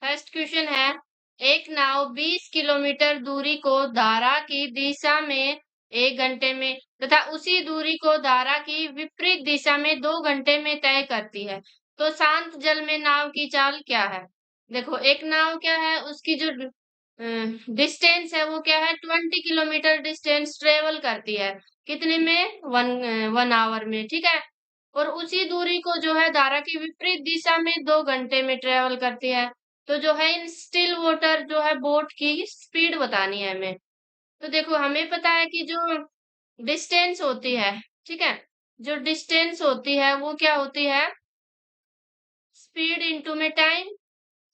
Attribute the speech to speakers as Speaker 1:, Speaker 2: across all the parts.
Speaker 1: First question है, एक नाव 20 kilometre दूरी को धारा की दिशा में 1 घंटे में तथा उसी दूरी को धारा की विपरीत दिशा में 2 घंटे में तय करती है, तो शांत जल में नाव की चाल क्या है। देखो, एक नाव क्या है, उसकी जो डिस्टेंस है वो क्या है, 20 किलोमीटर डिस्टेंस ट्रेवल करती है, कितने में, 1 आवर में, ठीक है। और उसी दूरी को जो है धारा की विपरीत दिशा में 2 घंटे में ट्रेवल करती है। तो जो है इन स्टिल वाटर जो है बोट की स्पीड बतानी है हमें। तो देखो, हमें पता है कि जो डिस्टेंस होती है, ठीक है, जो डिस्टेंस होती है वो क्या होती है, स्पीड इंटू में टाइम,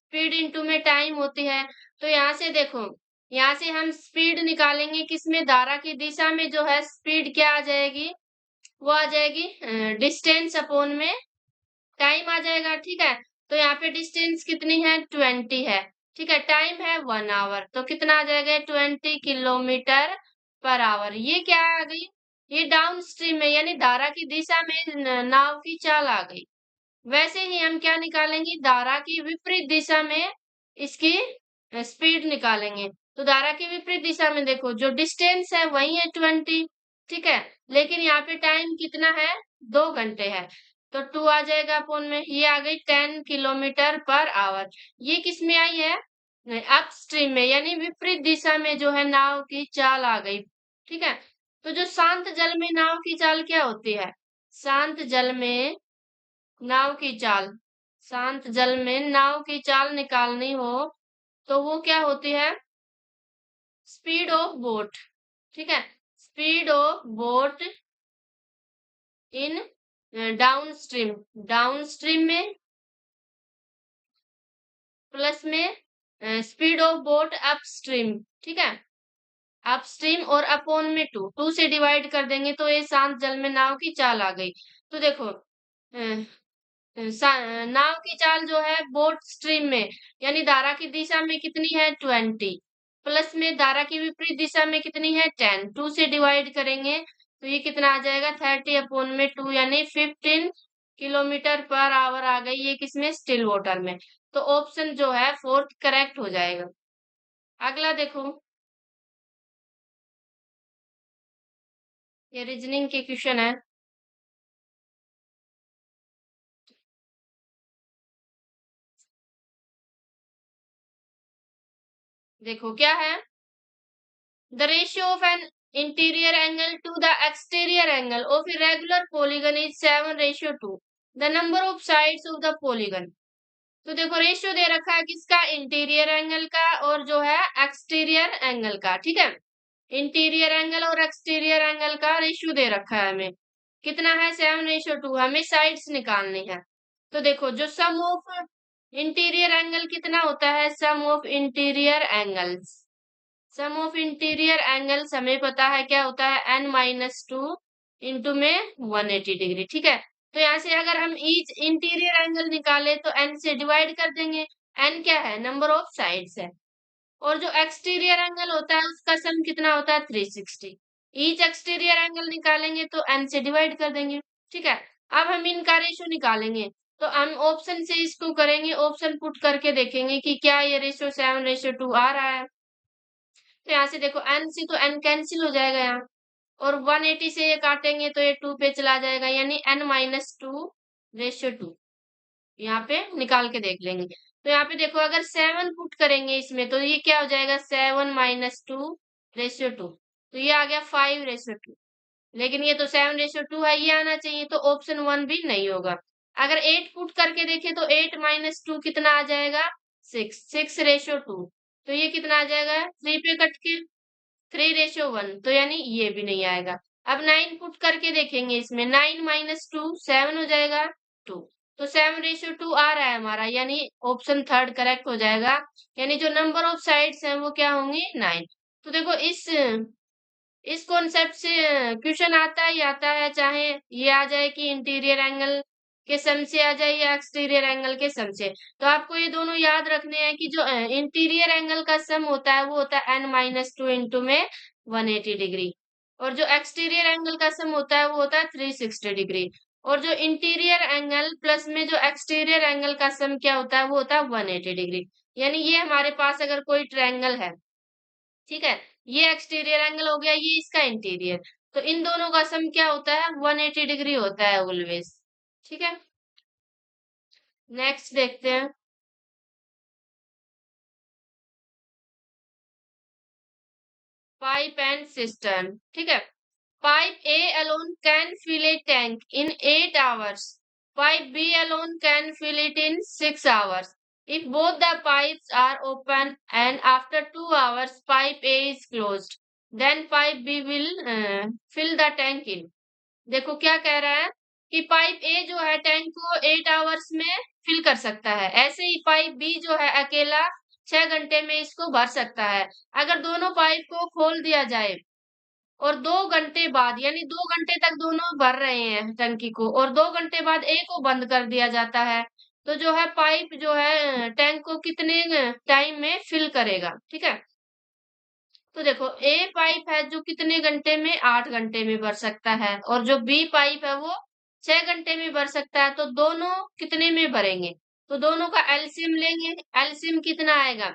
Speaker 1: स्पीड इंटू में टाइम होती है। तो यहाँ से देखो, यहाँ से हम स्पीड निकालेंगे, किसमें, धारा की दिशा में जो है स्पीड क्या आ जाएगी, वो आ जाएगी डिस्टेंस अपॉन में टाइम आ जाएगा, ठीक है। तो यहाँ पे डिस्टेंस कितनी है, 20 है, ठीक है, टाइम है 1 आवर, तो कितना आ जाएगा, 20 किलोमीटर पर आवर। ये क्या आ गई, ये डाउन स्ट्रीम में यानी धारा की दिशा में नाव की चाल आ गई। वैसे ही हम क्या निकालेंगे, धारा की विपरीत दिशा में इसकी स्पीड निकालेंगे। तो धारा की विपरीत दिशा में देखो, जो डिस्टेंस है वही है 20, ठीक है, लेकिन यहाँ पे टाइम कितना है, 2 घंटे है, तो 2 आ जाएगा अपॉन में, ये आ गई 10 किलोमीटर पर आवर। ये किस में आई है, अप स्ट्रीम में, यानी विपरीत दिशा में जो है नाव की चाल आ गई, ठीक है। तो जो शांत जल में नाव की चाल क्या होती है, शांत जल में नाव की चाल, शांत जल में नाव की चाल निकालनी हो तो वो क्या होती है, स्पीड ऑफ बोट, ठीक है, speed of boat in down stream, down stream में प्लस में speed of boat up stream, ठीक है, अप स्ट्रीम और अपॉन में 2 से डिवाइड कर देंगे तो ये शांत जल में नाव की चाल आ गई। तो देखो, नाव की चाल जो है बोट स्ट्रीम में यानी धारा की दिशा में कितनी है, 20, प्लस में धारा की विपरीत दिशा में कितनी है, 10, 2 से डिवाइड करेंगे तो ये कितना आ जाएगा, 30/2 यानी 15 किलोमीटर पर आवर आ गई, ये किसमें, स्टिल वाटर में। तो ऑप्शन जो है फोर्थ करेक्ट हो जाएगा। अगला देखो, ये रीजनिंग के क्वेश्चन है। देखो क्या है, the ratio of an interior angle to the exterior angle of a regular polygon is 7:2, the number of sides of the polygon। तो देखो, रेशियो दे रखा है किसका, इंटीरियर एंगल का और जो है एक्सटीरियर एंगल का, ठीक है, इंटीरियर एंगल और एक्सटीरियर एंगल का रेशियो दे रखा है हमें, कितना है, 7:2। हमें साइड्स निकालनी है। तो देखो, जो सम ऑफ इंटीरियर एंगल कितना होता है, sum of interior angles, sum of interior angles हमें पता है क्या होता है, n-2 इंटू में 180 डिग्री, ठीक है। तो यहाँ से अगर हम ईच इंटीरियर एंगल निकाले तो n से डिवाइड कर देंगे, n क्या है, नंबर ऑफ साइड्स है, और जो एक्सटीरियर एंगल होता है उसका सम कितना होता है, 360। ईच एक्सटीरियर एंगल निकालेंगे तो n से डिवाइड कर देंगे, ठीक है। अब हम इनका रेशियो निकालेंगे, तो हम ऑप्शन से इसको करेंगे, ऑप्शन पुट करके देखेंगे कि क्या ये रेशियो 7:2 आ रहा है। तो यहाँ से देखो, n से तो n कैंसिल हो जाएगा यहाँ, और 180 से ये काटेंगे तो ये 2 पे चला जाएगा, यानी n-2/2 यहाँ पे निकाल के देख लेंगे। तो यहाँ पे देखो, अगर 7 पुट करेंगे इसमें तो ये क्या हो जाएगा, 7-2/2, तो ये आ गया 5/2, लेकिन ये तो 7/2 है, ये आना चाहिए, तो ऑप्शन 1 भी नहीं होगा। अगर 8 पुट करके देखें तो 8-2 कितना आ जाएगा, 6/2, तो ये कितना आ जाएगा, 3 पे कट के 3/1, तो यानी ये भी नहीं आएगा। अब 9 पुट करके देखेंगे इसमें, 9-2 7 हो जाएगा, 2, तो 7/2 आ रहा है हमारा, यानी ऑप्शन थर्ड करेक्ट हो जाएगा, यानी जो नंबर ऑफ साइड्स हैं वो क्या होंगी, 9। तो देखो, इस कॉन्सेप्ट से क्वेश्चन आता ही आता है, चाहे ये आ जाए कि इंटीरियर एंगल के सम से आ जाए या एक्सटीरियर एंगल के सम से। तो आपको ये दोनों याद रखने हैं कि जो इंटीरियर एंगल का सम होता है वो होता है n-2 इंटू में 180 डिग्री, और जो एक्सटीरियर एंगल का सम होता है वो होता है 360 डिग्री। और जो इंटीरियर एंगल प्लस में जो एक्सटीरियर एंगल का सम क्या होता है, वो होता है 180 डिग्री। यानी ये हमारे पास अगर कोई ट्रायंगल है, ठीक है, ये एक्सटीरियर एंगल हो गया, ये इसका इंटीरियर, तो इन दोनों का सम क्या होता है, 180 डिग्री होता है ऑलवेज। ठीक है, नेक्स्ट देखते हैं। पाइप एंड सिस्टर्न, ठीक है। Pipe A alone can fill a tank in 8 hours. Pipe B alone can fill it in 6 hours. If both the pipes are open and after 2 hours pipe A is closed, then pipe B will fill the tank in. देखो क्या कह रहा है कि pipe ए जो है tank को 8 hours में फिल कर सकता है, ऐसे ही पाइप बी जो है अकेला 6 घंटे में इसको भर सकता है। अगर दोनों पाइप को खोल दिया जाए और 2 घंटे बाद, यानी 2 घंटे तक दोनों भर रहे हैं टंकी को, और 2 घंटे बाद ए को बंद कर दिया जाता है, तो जो है पाइप जो है टैंक को कितने टाइम में फिल करेगा। ठीक है, तो देखो ए पाइप है जो कितने घंटे में, 8 घंटे में भर सकता है, और जो बी पाइप है वो 6 घंटे में भर सकता है, तो दोनों कितने में भरेंगे, तो दोनों का एलसीएम लेंगे। एलसीएम कितना आएगा,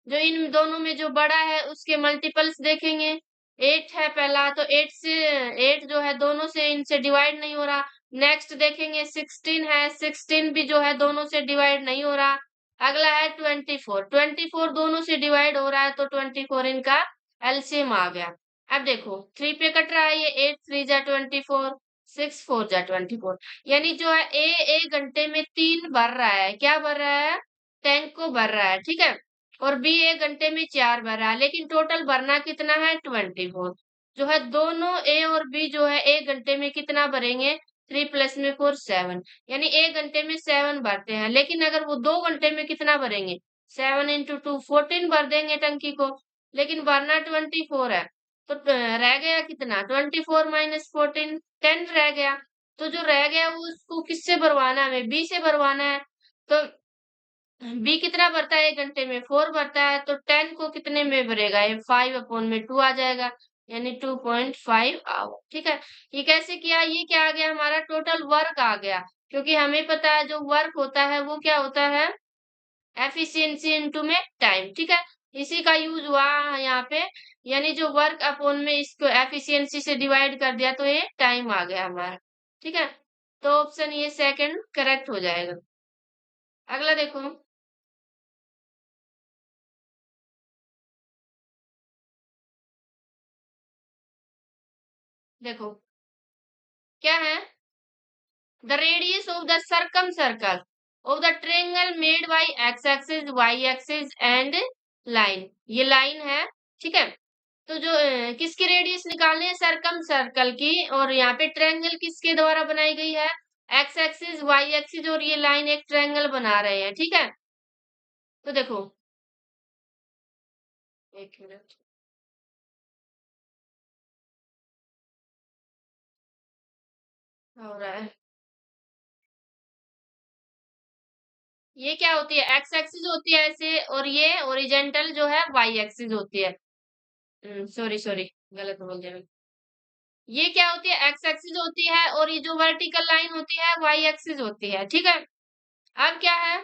Speaker 1: जो इन दोनों में जो बड़ा है उसके मल्टीपल्स देखेंगे। 8 है पहला, तो 8 से 8 जो है दोनों से इनसे डिवाइड नहीं हो रहा। नेक्स्ट देखेंगे 16 है, 16 भी जो है दोनों से डिवाइड नहीं हो रहा। अगला है 24, 24 दोनों से डिवाइड हो रहा है, तो 24 इनका एलसीएम आ गया। अब देखो 3 पे कट रहा है, ये 8 3 जा 24, 6 4 जा 24, यानी जो है ए 1 घंटे में 3 भर रहा है, क्या भर रहा है, टैंक को भर रहा है। ठीक है, और बी 1 घंटे में 4 भरा, लेकिन टोटल भरना कितना है, 24। जो है दोनों ए और बी जो है 1 घंटे में कितना भरेंगे, 3 प्लस में 4 7, यानी 1 घंटे में 7 भरते हैं। लेकिन अगर वो 2 घंटे में कितना भरेंगे, 7 इंटू 2 14 भर देंगे टंकी को, लेकिन भरना 24 है, तो रह गया कितना, 24 माइनस 14 10 रह गया। तो जो रह गया वो उसको किससे भरवाना है, हमें बी से भरवाना है। तो बी कितना भरता है 1 घंटे में, 4 भरता है, तो 10 को कितने में भरेगा, ये 5 अपॉन में 2 आ जाएगा, यानी 2.5 आवर। ठीक है, ये कैसे किया, ये क्या आ गया, हमारा टोटल वर्क आ गया, क्योंकि हमें पता है जो वर्क होता है वो क्या होता है, एफिशिएंसी इनटू में टाइम। ठीक है, इसी का यूज हुआ यहाँ पे, यानी जो वर्क अपॉन में इसको एफिशिएंसी से डिवाइड कर दिया, तो ये टाइम आ गया हमारा। ठीक है, तो ऑप्शन ये सेकंड करेक्ट हो जाएगा। अगला देखो, देखो क्या है, the radius of the circumcircle of the triangle made by x axis y axis and line, ये लाइन है। ठीक है, तो जो किसकी रेडियस निकालनी है, सरकम सर्कल की, और यहाँ पे ट्रायंगल किसके द्वारा बनाई गई है, एक्स एक्सिस वाई एक्सिस, और ये लाइन एक ट्रायंगल बना रहे हैं। ठीक है, तो देखो एक मिनट हो रहा है, ये क्या होती है, एक्स एक्सिस होती है ऐसे, और ये ओरिजेंटल जो है वाई एक्सिस होती है। सॉरी सॉरी, गलत बोल दिया। ये क्या होती है, एक्स एक्सिस होती है, और ये जो वर्टिकल लाइन होती है वाई एक्सिस होती है। ठीक है, अब क्या है,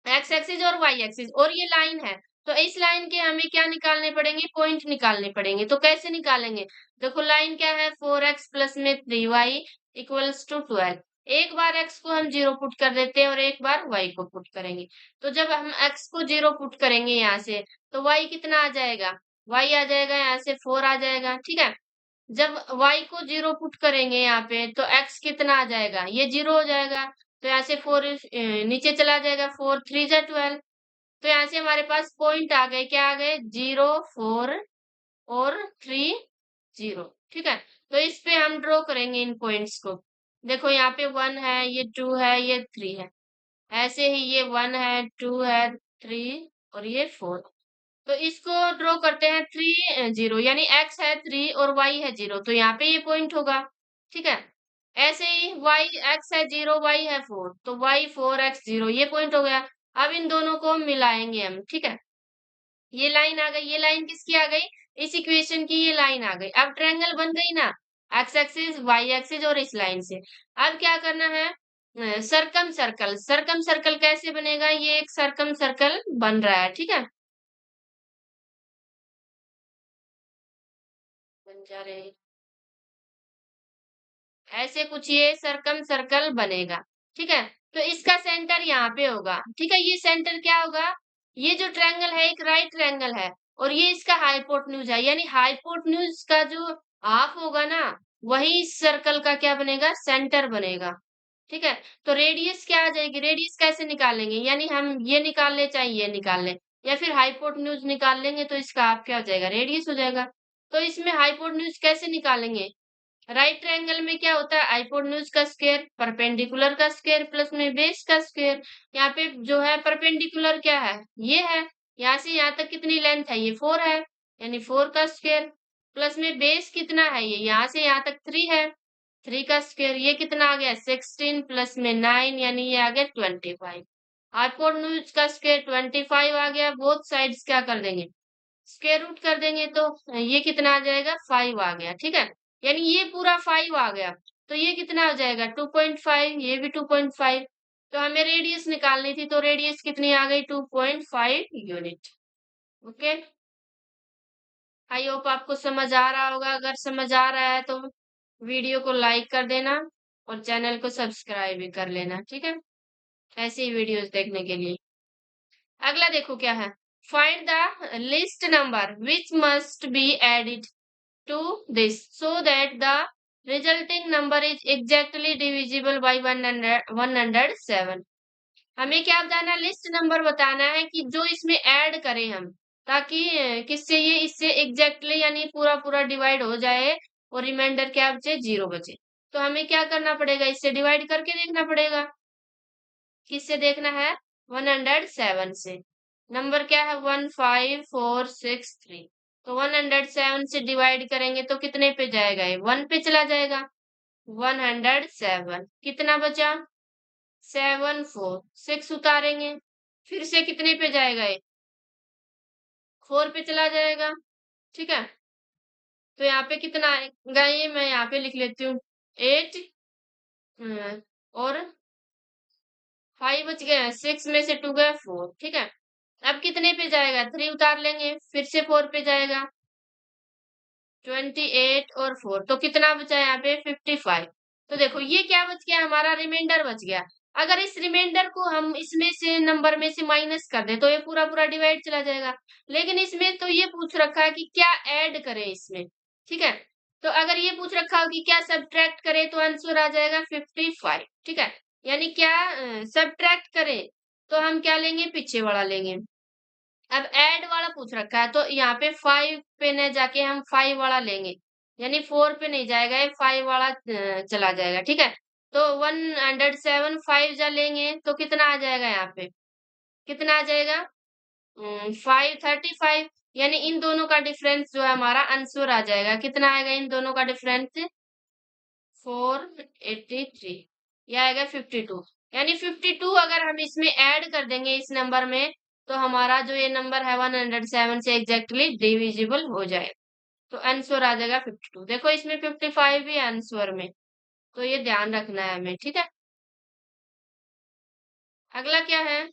Speaker 1: एक्स एक्सिस और वाई एक्सिस, और ये लाइन है, तो इस लाइन के हमें क्या निकालने पड़ेंगे, पॉइंट निकालने पड़ेंगे। तो कैसे निकालेंगे, देखो लाइन क्या है, 4x प्लस में 3y इक्वल्स टू 12। एक बार x को हम 0 पुट कर देते हैं और एक बार y को पुट करेंगे। तो जब हम x को 0 पुट करेंगे यहाँ से, तो y कितना आ जाएगा, y आ जाएगा यहाँ से 4 आ जाएगा। ठीक है, जब y को 0 पुट करेंगे यहाँ पे, तो x कितना आ जाएगा, ये 0 हो जाएगा, तो यहाँ से 4 नीचे चला जाएगा, 4 3 जा 12। तो यहाँ से हमारे पास पॉइंट आ गए, क्या आ गए, 0 4 और 3 0। ठीक है, तो इस पे हम ड्रॉ करेंगे इन पॉइंट्स को। देखो यहाँ पे 1 है, ये 2 है, ये 3 है, ऐसे ही ये 1 है, 2 है, 3 और ये 4। तो इसको ड्रॉ करते हैं 3 0, यानी x है 3 और y है 0, तो यहाँ पे ये पॉइंट होगा। ठीक है, ऐसे ही y, x है 0, y है 4, तो y 4 x 0, ये पॉइंट हो गया। अब इन दोनों को मिलाएंगे हम। ठीक है, ये लाइन आ गई, ये लाइन किसकी आ गई, इस इक्वेशन की ये लाइन आ गई। अब ट्रायंगल बन गई ना। एक्स एक्सिस, वाई एक्सिस और इस लाइन से। अब क्या करना है, सरकम सर्कल। सरकम सर्कल कैसे बनेगा, ये एक सरकम सर्कल बन रहा है, ठीक है, बन जा रहे हैं। ऐसे कुछ ये सरकम सर्कल बनेगा, ठीक है। तो इसका सेंटर यहाँ पे होगा, ठीक है। ये सेंटर क्या होगा, ये जो ट्रायंगल है एक राइट ट्रायंगल है और ये इसका हाइपोटेन्यूज है, यानी हाइपोटेन्यूज का जो हाफ होगा ना, वही इस सर्कल का क्या बनेगा, सेंटर बनेगा, ठीक है। तो रेडियस क्या आ जाएगी, रेडियस कैसे निकालेंगे, यानी हम ये निकाल ले चाहे ये निकाल ले, या फिर हाइपोटेन्यूज निकाल लेंगे तो इसका हाफ क्या हो जाएगा, रेडियस हो जाएगा। तो इसमें हाइपोटेन्यूज कैसे निकालेंगे, राइट ट्रायंगल में क्या होता है, हाइपोटेन्यूज का स्क्वायर, परपेंडिकुलर का स्क्वायर प्लस में बेस का स्क्वायर। यहाँ पे जो है परपेंडिकुलर क्या है, ये है, यहाँ से यहाँ तक कितनी लेंथ है, ये 4 है, यानी 4 का स्क्वायर प्लस में बेस कितना है, ये यहाँ से यहाँ तक 3 है, 3 का स्क्वायर, ये कितना आ गया 16 प्लस में 9, यानी ये आ गया 25। हाइपोटेन्यूज का स्क्वायर 25 आ गया, बोथ साइड्स क्या कर देंगे, स्क्वायर रूट कर देंगे, तो ये कितना आ जाएगा 5 आ गया, ठीक है। यानी ये पूरा 5 आ गया, तो ये कितना हो जाएगा 2.5, ये भी 2.5। तो हमें रेडियस निकालनी थी, तो रेडियस कितनी आ गई 2.5 यूनिट। ओके, आई होप आपको समझ आ रहा होगा, अगर समझ आ रहा है तो वीडियो को लाइक कर देना और चैनल को सब्सक्राइब भी कर लेना, ठीक है, ऐसी ही वीडियोस देखने के लिए। अगला देखो क्या है, find the list number which must be added to this so that the resulting number is exactly divisible by 107। हमें क्या बताना, लिस्ट नंबर बताना है कि जो इसमें ऐड करें हम, ताकि किससे ये इससे एग्जैक्टली यानी पूरा पूरा डिवाइड हो जाए और रिमाइंडर क्या बचे, 0 बचे। तो हमें क्या करना पड़ेगा, इससे डिवाइड करके देखना पड़ेगा। किससे देखना है, 107 से। नंबर क्या है 15463, तो 107 से डिवाइड करेंगे तो कितने पे जाएगा, ये 1 पे चला जाएगा। 107 कितना बचा, 7 4 6 उतारेंगे, फिर से कितने पे जाएगा, ये 4 पे चला जाएगा, ठीक है। तो यहाँ पे कितना आएगा, ये मैं यहाँ पे लिख लेती हूँ 8 और 5 बच गए, 6 में से 2 गया 4, ठीक है। अब कितने पे जाएगा, 3 उतार लेंगे, फिर से 4 पे जाएगा, 28 और 4, तो कितना बचा यहाँ पे 55। तो देखो ये क्या बच गया, हमारा रिमाइंडर बच गया। अगर इस रिमाइंडर को हम इसमें से नंबर में से माइनस कर दे तो ये पूरा पूरा डिवाइड चला जाएगा, लेकिन इसमें तो ये पूछ रखा है कि क्या ऐड करें इसमें, ठीक है। तो अगर ये पूछ रखा हो कि क्या सब्ट्रैक्ट करें तो आंसर आ जाएगा 55, ठीक है। यानी क्या सब्ट्रैक्ट करें तो हम क्या लेंगे, पीछे वाला लेंगे। अब ऐड वाला पूछ रखा है तो यहाँ पे 5 पे न जाके हम 5 वाला लेंगे, यानी 4 पे नहीं जाएगा, ये 5 वाला चला जाएगा, ठीक है। तो 107 5 जा लेंगे तो कितना आ जाएगा, यहाँ पे कितना आ जाएगा 535, यानी इन दोनों का डिफरेंस जो है हमारा आंसर आ जाएगा, कितना आएगा इन दोनों का डिफरेंस 483, यह आएगा 52। यानी 52 अगर हम इसमें ऐड कर देंगे इस नंबर में, तो हमारा जो ये नंबर है 107 से एग्जैक्टली डिविजिबल हो जाए, तो आंसर आ जाएगा 52। देखो इसमें 55 भी आंसर में, तो ये ध्यान रखना है हमें, ठीक है। अगला क्या है,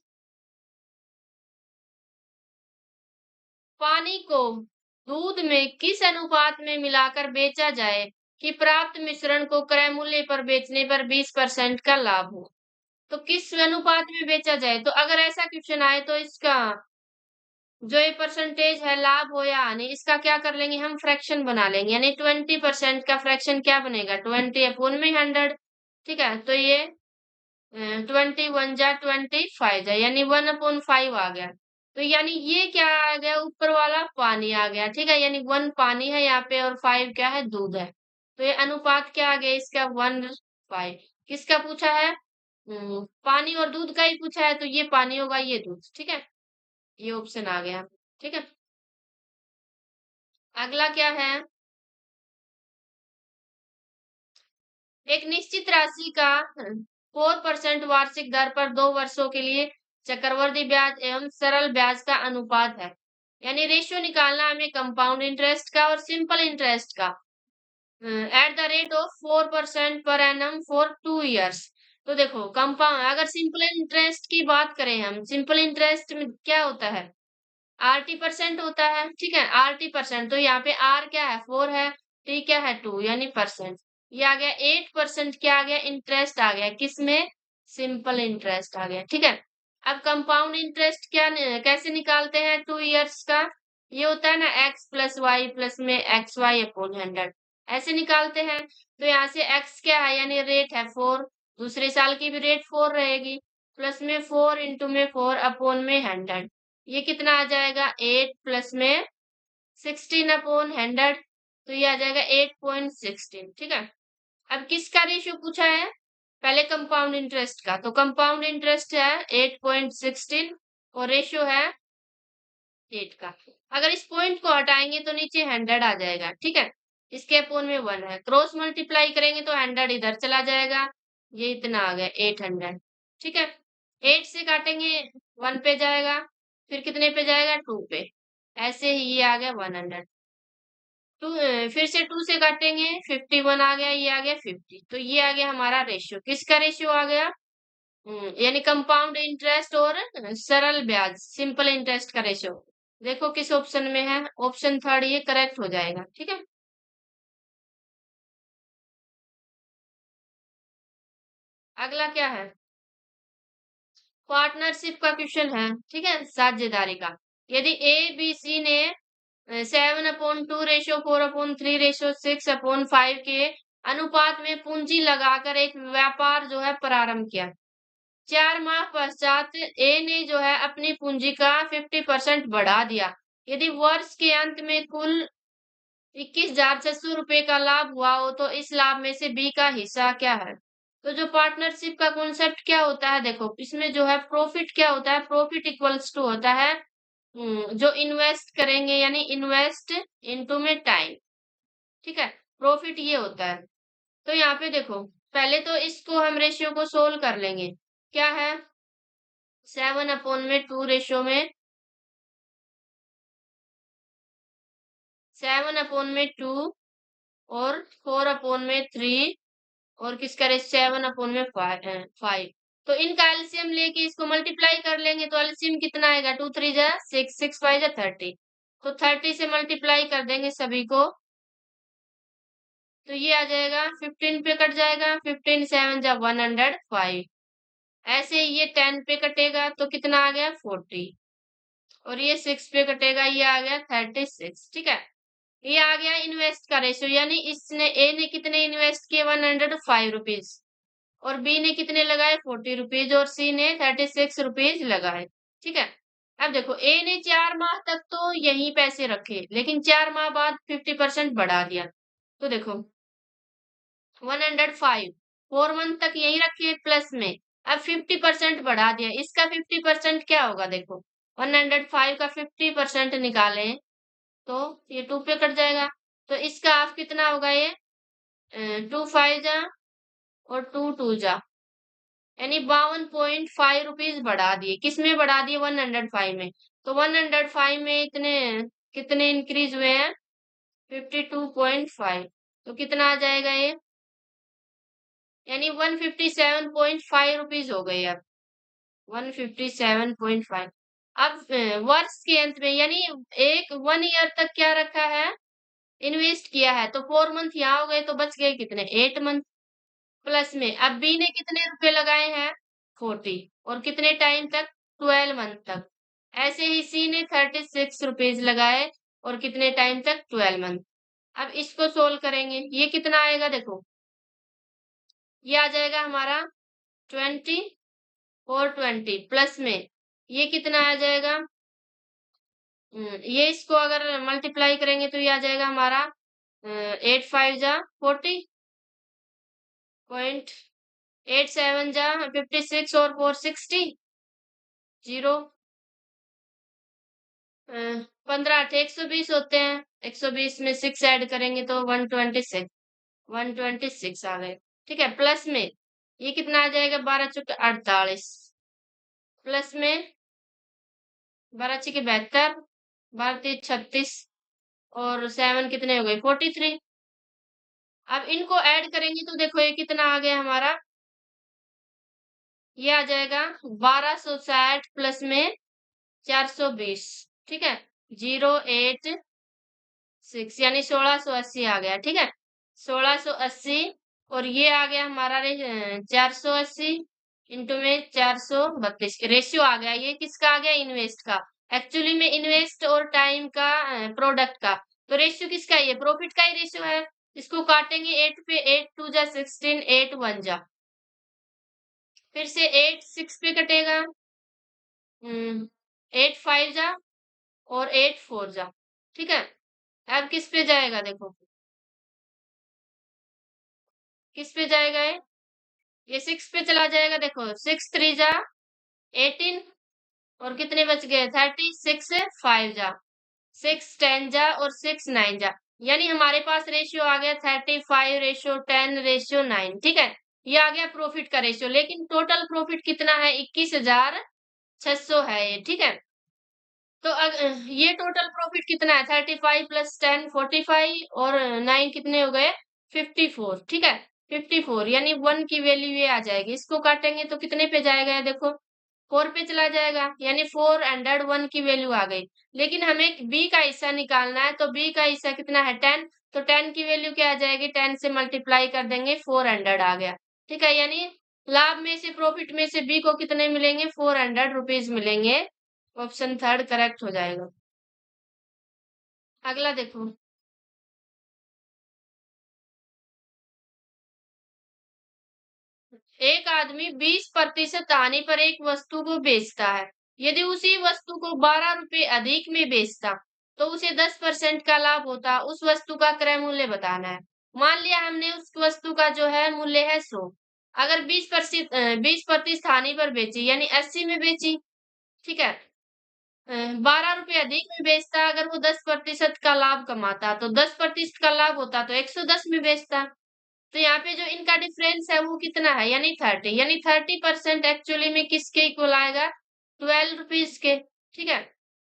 Speaker 1: पानी को दूध में किस अनुपात में मिलाकर बेचा जाए कि प्राप्त मिश्रण को क्रय मूल्य पर बेचने पर 20% का लाभ हो। तो किस अनुपात में बेचा जाए, तो अगर ऐसा क्वेश्चन आए तो इसका जो ये परसेंटेज है लाभ हो या हानि, इसका क्या कर लेंगे हम, फ्रैक्शन बना लेंगे, यानी 20% का फ्रैक्शन क्या बनेगा 20 अपॉन में 100, ठीक है। तो ये 21 जा 25 जा, यानी 1/5 आ गया। तो यानी ये क्या आ गया, ऊपर वाला पानी आ गया, ठीक है, यानी 1 पानी है यहाँ पे और 5 क्या है, दूध है। तो ये अनुपात क्या आ गया इसका 1:5। किसका पूछा है, पानी और दूध का ही पूछा है, तो ये पानी होगा ये दूध, ठीक है, ये ऑप्शन आ गया, ठीक है। अगला क्या है, एक निश्चित राशि का 4% वार्षिक दर पर 2 वर्षों के लिए चक्रवृद्धि ब्याज एवं सरल ब्याज का अनुपात है, यानी रेशियो निकालना हमें कंपाउंड इंटरेस्ट का और सिंपल इंटरेस्ट का। At the rate of 4% per annum for 2 years। तो देखो कंपाउंड, अगर सिंपल इंटरेस्ट की बात करें, हम सिंपल इंटरेस्ट में क्या होता है, RT% होता है, ठीक है, RT%। तो यहाँ पे R क्या है, 4 है, T क्या है, 2 यानी परसेंट। ये आ गया 8%, क्या आ गया, इंटरेस्ट आ गया, किसमें, सिंपल इंटरेस्ट आ गया, ठीक है। अब कंपाउंड इंटरेस्ट कैसे निकालते हैं 2 years का, ये होता है ना x प्लस वाई प्लस में एक्स वाई अपॉन 100, ऐसे निकालते हैं। तो यहाँ से x क्या है, यानी रेट है 4, दूसरे साल की भी रेट 4 रहेगी, प्लस में 4 इंटू में 4 अपॉन में 100, ये कितना आ जाएगा, 8 प्लस में 16 अपॉन 100, तो ये आ जाएगा 8.16, ठीक है। अब किसका रेशियो पूछा है, पहले कंपाउंड इंटरेस्ट का, तो कंपाउंड इंटरेस्ट है 8.16 और रेशियो है 8 का। अगर इस पॉइंट को हटाएंगे तो नीचे 100 आ जाएगा, ठीक है, इसके अपोन में 1 है, क्रॉस मल्टीप्लाई करेंगे तो 100 इधर चला जाएगा, ये इतना आ गया 800, ठीक है। 8 से काटेंगे 1 पे जाएगा, फिर कितने पे जाएगा, 2 पे, ऐसे ही ये आ गया 100। टू, फिर से 2 से काटेंगे 51 आ गया, ये आ गया 50, तो ये आ गया हमारा रेशियो, किसका रेशियो आ गया, यानी कंपाउंड इंटरेस्ट और सरल ब्याज सिंपल इंटरेस्ट का रेशियो। देखो किस ऑप्शन में है, ऑप्शन थर्ड ये करेक्ट हो जाएगा, ठीक है। अगला क्या है, पार्टनरशिप का क्वेश्चन है, ठीक है, साझेदारी का। यदि ए बी सी ने 7/2 रेशो 4/3 रेशो 6/5 के अनुपात में पूंजी लगाकर एक व्यापार जो है प्रारंभ किया। 4 माह पश्चात ए ने जो है अपनी पूंजी का 50% बढ़ा दिया। यदि वर्ष के अंत में कुल 21,600 रुपए का लाभ हुआ हो तो इस लाभ में से बी का हिस्सा क्या है। तो जो पार्टनरशिप का कॉन्सेप्ट क्या होता है, देखो इसमें जो है प्रॉफिट क्या होता है, प्रॉफिट इक्वल्स टू होता है जो इन्वेस्ट करेंगे, यानी इन्वेस्ट इनटू में टाइम, ठीक है, प्रॉफिट ये होता है। तो यहाँ पे देखो पहले तो इसको हम रेशियो को सोल्व कर लेंगे, क्या है, 7/2 और 4/3 और किसका रेस 7/5। तो इनका एलसीएम लेके इसको मल्टीप्लाई कर लेंगे तो एलसीएम कितना आएगा, 2 3 जा 6, 6 5 जा 30, तो 30 से मल्टीप्लाई कर देंगे सभी को, तो ये आ जाएगा 15 पे कट जाएगा, 15 7 जा 105, ऐसे ही ये 10 पे कटेगा तो कितना आ गया 40, और ये 6 पे कटेगा, ये आ गया 36, ठीक है। ये आ गया इन्वेस्ट का रेशियो, यानी इसने ए ने कितने इन्वेस्ट किए 105 रुपीज, और बी ने कितने लगाए 40 रुपीज, और सी ने 36 रुपीज लगाए, ठीक है। अब देखो ए ने 4 माह तक तो यही पैसे रखे, लेकिन 4 माह बाद 50% बढ़ा दिया, तो देखो 105 4 मंथ तक यही रखे प्लस में, अब 50% बढ़ा दिया, इसका 50% क्या होगा, देखो 105 का 50% निकालें तो ये 2 पे कट जाएगा, तो इसका हाफ कितना होगा, ये 2 5 जा और 2 2 जा, यानी 52.5 रुपीज बढ़ा दिए, किसमें बढ़ा दिए 105 में, तो 105 में इतने कितने इंक्रीज हुए हैं 52.5, तो कितना आ जाएगा ये, यानी 157.5 रुपीज हो गए अब, 157.5। अब वर्ष के अंत में, यानी एक 1 ईयर तक क्या रखा है, इन्वेस्ट किया है, तो 4 मंथ यहाँ हो गए तो बच गए कितने 8 मंथ, प्लस में अब बी ने कितने रुपए लगाए हैं 40, और कितने टाइम तक 12 मंथ तक, ऐसे ही सी ने 36 रुपीज लगाए और कितने टाइम तक 12 मंथ। अब इसको सोल्व करेंगे, ये कितना आएगा, देखो ये आ जाएगा हमारा 20 और 20 प्लस में ये कितना आ जाएगा, ये इसको अगर मल्टीप्लाई करेंगे तो ये आ जाएगा हमारा 8 5 जा 40.87 जा 56 और 460 जीरो, 15 8 120 होते हैं, 120 में 6 ऐड करेंगे तो 126 आ गए, ठीक है। प्लस में ये कितना आ जाएगा 12 चौके 48, प्लस में 12 6 72, 12 3 36, और 7 कितने हो गए 43, अब इनको ऐड करेंगे तो देखो ये कितना आ गया हमारा, ये आ जाएगा 1260 प्लस में 420, ठीक है, 086 यानी 1680 आ गया, ठीक है, 1680। और ये आ गया हमारा 480 इंटू में 432 रेशियो आ गया। ये किसका आ गया? इन्वेस्ट का। एक्चुअली में इन्वेस्ट और टाइम का, प्रोडक्ट का। तो रेशियो किसका है? ये प्रॉफिट का ही रेशियो है। इसको काटेंगे 8 पे, 8 टू जा 16, 8 1 जा, फिर से 8 6 पे कटेगा, 8 5 जा और 8 4 जा, ठीक है। अब किस पे जाएगा देखो, किस पे जाएगा ये 6 पे चला जाएगा। देखो 6 3 जा 18 और कितने बच गए 30, 6 5 जा, 6 10 जा और 6 9 जा, यानी हमारे पास रेशियो आ गया 35 रेशियो 10 रेशियो 9, ठीक है। ये आ गया प्रॉफिट का रेशियो। लेकिन टोटल प्रॉफिट कितना है? 21,600 है ये, ठीक है। तो ये टोटल प्रॉफिट कितना है? 35 प्लस 10 45 और 9 कितने हो गए? 54, ठीक है। 54 यानी 1 की वैल्यू ये आ जाएगी। इसको काटेंगे तो कितने पे जाएगा? ये देखो 4 पे चला जाएगा, यानी 401 की वैल्यू आ गई। लेकिन हमें बी का हिस्सा निकालना है, तो बी का हिस्सा कितना है? 10। तो 10 की वैल्यू क्या आ जाएगी? 10 से मल्टीप्लाई कर देंगे, 400 आ गया, ठीक है। यानी लाभ में से, प्रॉफिट में से बी को कितने मिलेंगे? 400 रुपीज मिलेंगे। ऑप्शन थर्ड करेक्ट हो जाएगा। अगला देखो, एक आदमी 20% हानि पर एक वस्तु को बेचता है। यदि उसी वस्तु को 12 रुपए अधिक में बेचता तो उसे 10% का लाभ होता। उस वस्तु का क्रय मूल्य बताना है। मान लिया हमने उस वस्तु का जो है मूल्य है 100, अगर 20% हानि पर बेची यानी 80 में बेची, ठीक है। 12 रुपए अधिक में बेचता, अगर वो 10% का लाभ कमाता तो 10% का लाभ होता तो 110 में बेचता। तो यहाँ पे जो इनका डिफरेंस है वो कितना है? यानी 30, यानी 30% एक्चुअली में किसके इक्वल आएगा? 12 रुपीज के, ठीक है।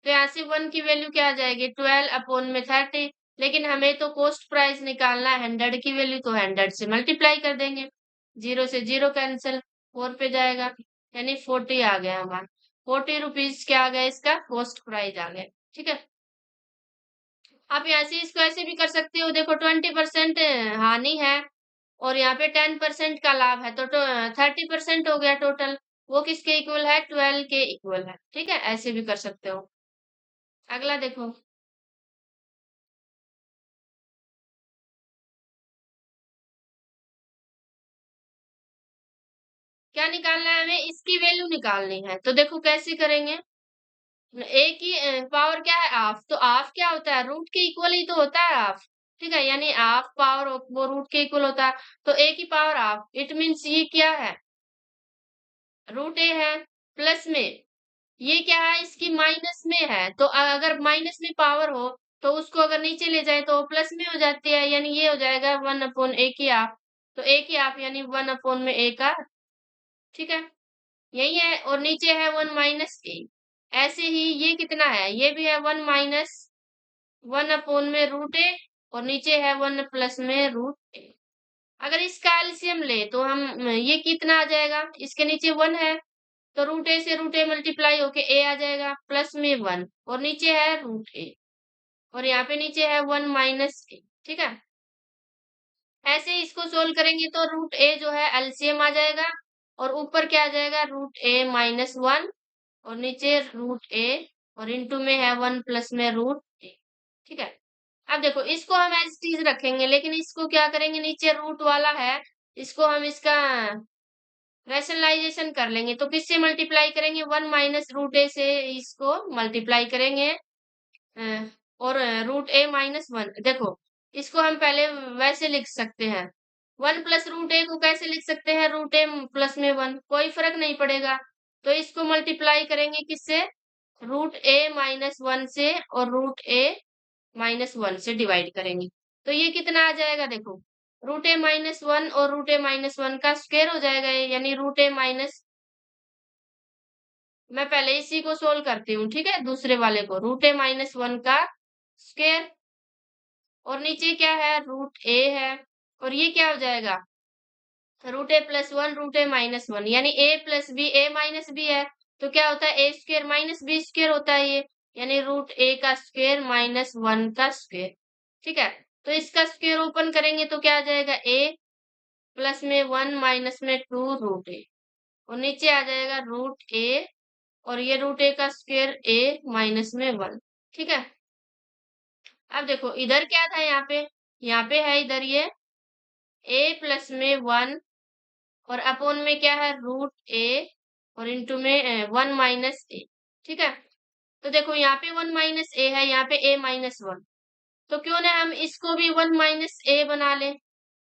Speaker 1: तो यहाँ से 1 की वैल्यू क्या आ जाएगी? 12 अपॉन में 30। लेकिन हमें तो कॉस्ट प्राइस निकालना है 100 की वैल्यू, तो 100 से मल्टीप्लाई कर देंगे, 0 से 0 कैंसिल, 4 पे जाएगा, यानी 40 आ गया हमारा। 40 रुपीज क्या आ गया? इसका कॉस्ट प्राइस आ गया, ठीक है। आप यहाँ से इसको ऐसे भी कर सकते हो, देखो 20% हानि है और यहाँ पे 10% का लाभ है, तो 30% हो गया टोटल। वो किसके इक्वल है? 12 के इक्वल है, ठीक है। ऐसे भी कर सकते हो। अगला देखो, क्या निकालना है हमें? इसकी वैल्यू निकालनी है। तो देखो कैसे करेंगे। ए की पावर क्या है? हाफ। तो हाफ क्या होता है? रूट के इक्वल ही तो होता है हाफ, ठीक है। यानी हाफ पावर वो रूट के इक्वल होता है। तो ए की पावर हाफ, इट मीन्स ये क्या है? रूट ए है। प्लस में ये क्या है? इसकी माइनस में है। तो अगर माइनस में पावर हो तो उसको अगर नीचे ले जाए तो प्लस में हो जाती है, यानी ये हो जाएगा 1/a की हाफ। तो a की हाफ यानी 1/a का, ठीक है। यही है। और नीचे है 1 - a। ऐसे ही ये कितना है? ये भी है 1 - 1/√a और नीचे है 1 प्लस में √a। अगर इसका एलसीएम ले तो हम ये कितना आ जाएगा? इसके नीचे 1 है, तो √a से √a मल्टीप्लाई होके a आ जाएगा, प्लस में 1 और नीचे है √a और यहाँ पे नीचे है 1 - a, ठीक है। ऐसे ही इसको सोल्व करेंगे तो √a जो है एलसीएम आ जाएगा और ऊपर क्या आ जाएगा? √a - 1 और नीचे √a और इंटू में है 1 प्लस में √a, ठीक है। अब देखो इसको हम एज इट इज रखेंगे, लेकिन इसको क्या करेंगे? नीचे रूट वाला है, इसको हम इसका रैशनलाइजेशन कर लेंगे। तो किससे मल्टीप्लाई करेंगे? 1 - √a से इसको मल्टीप्लाई करेंगे, और √a - 1। देखो इसको हम पहले वैसे लिख सकते हैं, 1 प्लस √a को कैसे लिख सकते हैं? √a प्लस में 1, कोई फर्क नहीं पड़ेगा। तो इसको मल्टीप्लाई करेंगे किससे? √a - 1 से और √a - 1 से डिवाइड करेंगे। तो ये कितना आ जाएगा? देखो √a - 1 और √a - 1 का स्क्वायर हो जाएगा ये, यानी √a माइनस, मैं पहले इसी को सोल्व करती हूँ, ठीक है। दूसरे वाले को √a - 1 का स्क्वायर और नीचे क्या है? √a है और ये क्या हो जाएगा, रूट ए प्लस वन रूट ए माइनस वन, यानी ए प्लस बी ए माइनस बी है, तो क्या होता है ए स्क्र माइनस बी स्क्र होता है ये, यानी रूट ए का स्क्र माइनस वन का स्क्र। ठीक है, तो इसका स्क्र ओपन करेंगे तो क्या आ जाएगा, ए प्लस में वन माइनस में टू रूट ए, और नीचे आ जाएगा रूट ए, और ये रूट ए का स्क्र ए माइनस में वन। ठीक है, अब देखो इधर क्या था, यहाँ पे है इधर ये ए प्लस में वन, और अपोन में क्या है रूट ए, और इंटू में वन माइनस ए। ठीक है, तो देखो यहाँ पे वन माइनस ए है, यहाँ पे ए माइनस वन, तो क्यों ना हम इसको भी वन माइनस ए बना लें।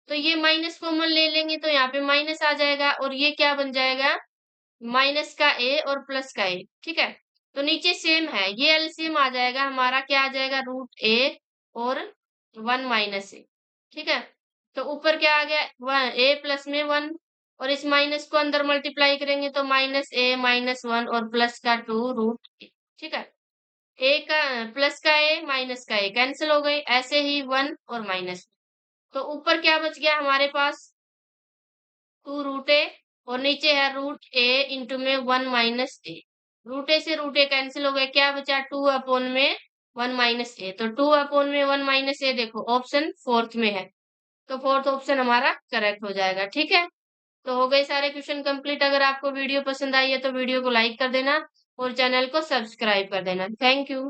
Speaker 1: तो ये माइनस कॉमन ले लेंगे तो यहाँ पे माइनस आ जाएगा, और ये क्या बन जाएगा, माइनस का ए और प्लस का ए। ठीक है, तो नीचे सेम है, ये एलसीएम आ जाएगा हमारा, क्या आ जाएगा रूट ए और वन माइनस ए। ठीक है, तो ऊपर क्या आ गया, वन ए प्लस में वन, और इस माइनस को अंदर मल्टीप्लाई करेंगे तो माइनस ए माइनस वन और प्लस का टू रूट ए। ठीक है, ए का प्लस का ए माइनस का ए कैंसिल हो गई, ऐसे ही वन और माइनस, तो ऊपर क्या बच गया हमारे पास, टू रूट ए, और नीचे है रूट ए इंटू में वन माइनस ए। रूट ए से रूट ए कैंसिल हो गए, क्या बचा टू अपॉन में वन माइनस ए, तो टू अपॉन में वन माइनस ए देखो ऑप्शन फोर्थ में है, तो फोर्थ ऑप्शन हमारा करेक्ट हो जाएगा। ठीक है, तो हो गए सारे क्वेश्चन कंप्लीट। अगर आपको वीडियो पसंद आई है तो वीडियो को लाइक कर देना और चैनल को सब्सक्राइब कर देना। Thank you.